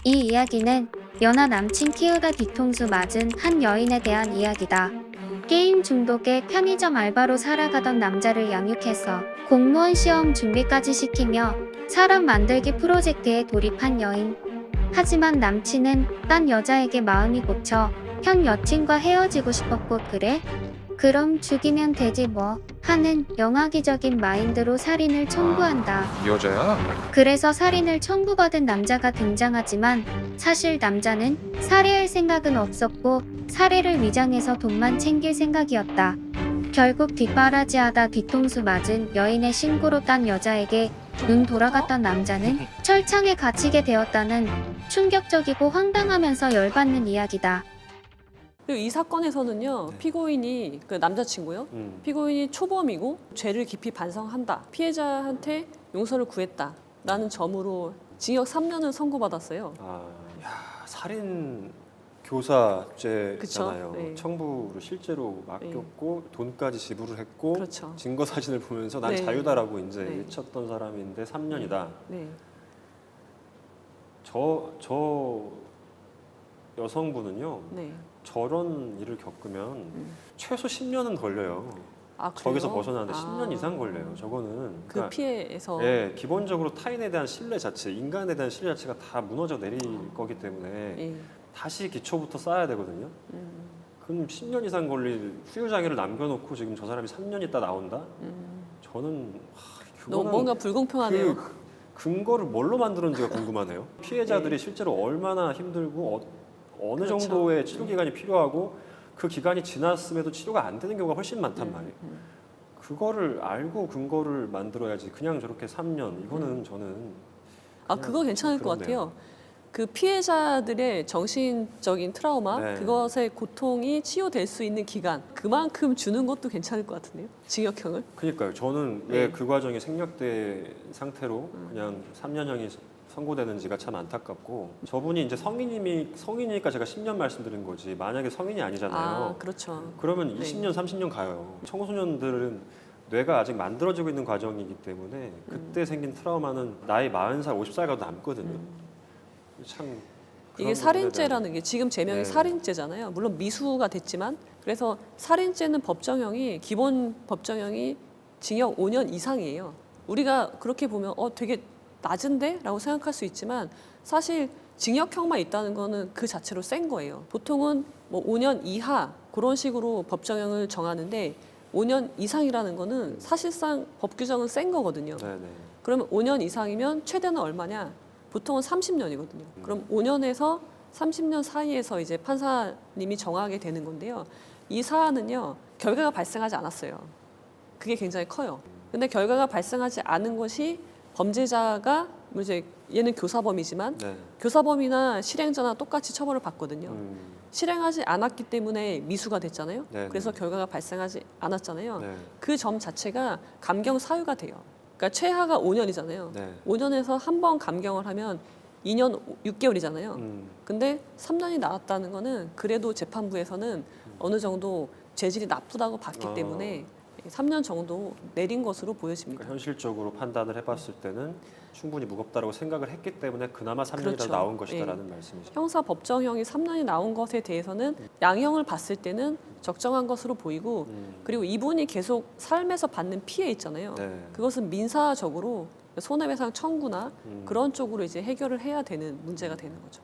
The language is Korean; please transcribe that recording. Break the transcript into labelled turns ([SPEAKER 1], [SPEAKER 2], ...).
[SPEAKER 1] 이 이야기는 연하 남친 키우다 뒤통수 맞은 한 여인에 대한 이야기다. 게임 중독에 편의점 알바로 살아가던 남자를 양육해서 공무원 시험 준비까지 시키며 사람 만들기 프로젝트에 돌입한 여인. 하지만 남친은 딴 여자에게 마음이 꽂혀 현 여친과 헤어지고 싶었고, 그래? 그럼 죽이면 되지 뭐 하는 영화기적인 마인드로 살인을 청구한다.
[SPEAKER 2] 여자야?
[SPEAKER 1] 그래서 살인을 청구받은 남자가 등장하지만 사실 남자는 살해할 생각은 없었고 살해를 위장해서 돈만 챙길 생각이었다. 결국 뒷바라지하다 뒤통수 맞은 여인의 신고로 딴 여자에게 눈 돌아갔던 남자는 철창에 갇히게 되었다는 충격적이고 황당하면서 열받는 이야기다.
[SPEAKER 3] 그리고 이 사건에서는요, 피고인이 그 남자친구요. 피고인이 초범이고 죄를 깊이 반성한다. 피해자한테 용서를 구했다라는 점으로 징역 3년을 선고받았어요.
[SPEAKER 4] 야, 살인 교사죄잖아요.
[SPEAKER 3] 그쵸? 네.
[SPEAKER 4] 청부를 실제로 맡겼고 돈까지 지불을 했고
[SPEAKER 3] 그렇죠.
[SPEAKER 4] 증거 사진을 보면서 난
[SPEAKER 3] 네.
[SPEAKER 4] 자유다라고 이제
[SPEAKER 3] 네.
[SPEAKER 4] 외쳤던 사람인데 3년이다.
[SPEAKER 3] 네.
[SPEAKER 4] 저 여성분은요.
[SPEAKER 3] 네.
[SPEAKER 4] 저런 일을 겪으면 최소 10년은 걸려요.
[SPEAKER 3] 아, 그래요?
[SPEAKER 4] 저기서 벗어나는데 10년 이상 걸려요. 저거는
[SPEAKER 3] 그 피해에서
[SPEAKER 4] 예, 기본적으로 타인에 대한 신뢰 자체, 인간에 대한 신뢰 자체가 다 무너져 내릴 거기 때문에
[SPEAKER 3] 예.
[SPEAKER 4] 다시 기초부터 쌓아야 되거든요. 그럼 10년 이상 걸릴 후유장애를 남겨놓고 지금 저 사람이 3년 있다 나온다? 저는
[SPEAKER 3] 너무
[SPEAKER 4] 그거는
[SPEAKER 3] 뭔가 불공평하네요.
[SPEAKER 4] 그 근거를 뭘로 만들었는지가 궁금하네요. 피해자들이 실제로 얼마나 힘들고 어느
[SPEAKER 3] 그렇죠.
[SPEAKER 4] 정도의 치료 기간이 필요하고 그 기간이 지났음에도 치료가 안 되는 경우가 훨씬 많단 말이에요. 그거를 알고 근거를 만들어야지. 그냥 저렇게 3년 이거는 저는
[SPEAKER 3] 그거 괜찮을 것
[SPEAKER 4] 그렇네요.
[SPEAKER 3] 같아요. 그 피해자들의 정신적인 트라우마,
[SPEAKER 4] 네.
[SPEAKER 3] 그것의 고통이 치유될 수 있는 기간, 그만큼 주는 것도 괜찮을 것 같은데요. 징역형을.
[SPEAKER 4] 그러니까요. 저는
[SPEAKER 3] 네.
[SPEAKER 4] 왜 그 과정이 생략된 상태로 그냥 3년형이 선고되는지가 참 안타깝고, 저분이 이제 성인이니까 제가 10년 말씀드린 거지, 만약에 성인이 아니잖아요.
[SPEAKER 3] 그렇죠.
[SPEAKER 4] 그러면
[SPEAKER 3] 네.
[SPEAKER 4] 20년, 30년 가요. 청소년들은 뇌가 아직 만들어지고 있는 과정이기 때문에 그때 생긴 트라우마는 나이 40살, 50살 가도 남거든요. 참 그런
[SPEAKER 3] 이게
[SPEAKER 4] 부분에
[SPEAKER 3] 살인죄라는 게 지금 제명이
[SPEAKER 4] 네.
[SPEAKER 3] 살인죄잖아요. 물론 미수가 됐지만, 그래서 살인죄는 기본 법정형이 징역 5년 이상이에요. 우리가 그렇게 보면 되게 낮은데? 라고 생각할 수 있지만 사실 징역형만 있다는 거는 그 자체로 센 거예요. 보통은 뭐 5년 이하 그런 식으로 법정형을 정하는데 5년 이상이라는 거는 사실상 법 규정은 센 거거든요.
[SPEAKER 4] 네네.
[SPEAKER 3] 그러면 5년 이상이면 최대는 얼마냐? 보통은 30년이거든요. 그럼 5년에서 30년 사이에서 이제 판사님이 정하게 되는 건데요. 이 사안은요, 결과가 발생하지 않았어요. 그게 굉장히 커요. 근데 결과가 발생하지 않은 것이 범죄자가 이제 얘는 교사범이지만
[SPEAKER 4] 네.
[SPEAKER 3] 교사범이나 실행자나 똑같이 처벌을 받거든요.
[SPEAKER 4] 음,
[SPEAKER 3] 실행하지 않았기 때문에 미수가 됐잖아요.
[SPEAKER 4] 네,
[SPEAKER 3] 그래서
[SPEAKER 4] 네.
[SPEAKER 3] 결과가 발생하지 않았잖아요.
[SPEAKER 4] 네.
[SPEAKER 3] 그 점 자체가 감경 사유가 돼요. 그러니까 최하가 5년이잖아요.
[SPEAKER 4] 네.
[SPEAKER 3] 5년에서 한 번 감경을 하면 2년 6개월이잖아요. 근데 3년이 나왔다는 거는 그래도 재판부에서는 어느 정도 죄질이 나쁘다고 봤기 때문에 3년 정도 내린 것으로 보여집니다.
[SPEAKER 4] 그러니까 현실적으로 판단을 해봤을 때는 충분히 무겁다고 생각을 했기 때문에 그나마 3년이라
[SPEAKER 3] 그렇죠.
[SPEAKER 4] 나온 것이다라는
[SPEAKER 3] 예.
[SPEAKER 4] 말씀이죠.
[SPEAKER 3] 형사 법정형이 3년이 나온 것에 대해서는 양형을 봤을 때는 적정한 것으로 보이고, 그리고 이분이 계속 삶에서 받는 피해 있잖아요.
[SPEAKER 4] 네.
[SPEAKER 3] 그것은 민사적으로 손해배상 청구나 그런 쪽으로 이제 해결을 해야 되는 문제가 되는 거죠.